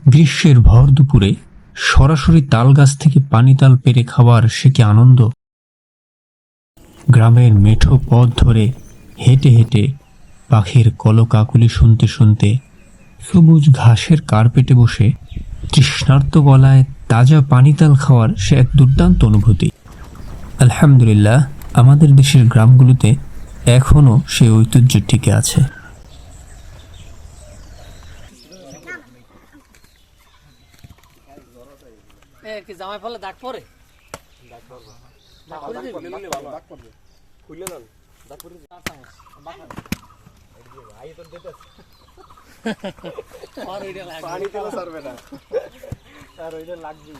গ্রীষ্মের ভর দুপুরে সরাসরি তাল গাছ থেকে পানি তাল পেড়ে খাওয়ার সে কি আনন্দ। গ্রামের মেঠো পথ ধরে হেঁটে হেঁটে পাখির কলকাকুলি শুনতে শুনতে সবুজ ঘাসের কার্পেটে বসে তৃষ্ণার্ত গলায় তাজা পানি তাল খাওয়ার সে এক দুর্দান্ত অনুভূতি। আলহামদুলিল্লাহ, আমাদের দেশের গ্রামগুলোতে এখনও সেই ঐতিহ্য টিকে আছে। জামাই ফলে দাগ পরে লাগবে।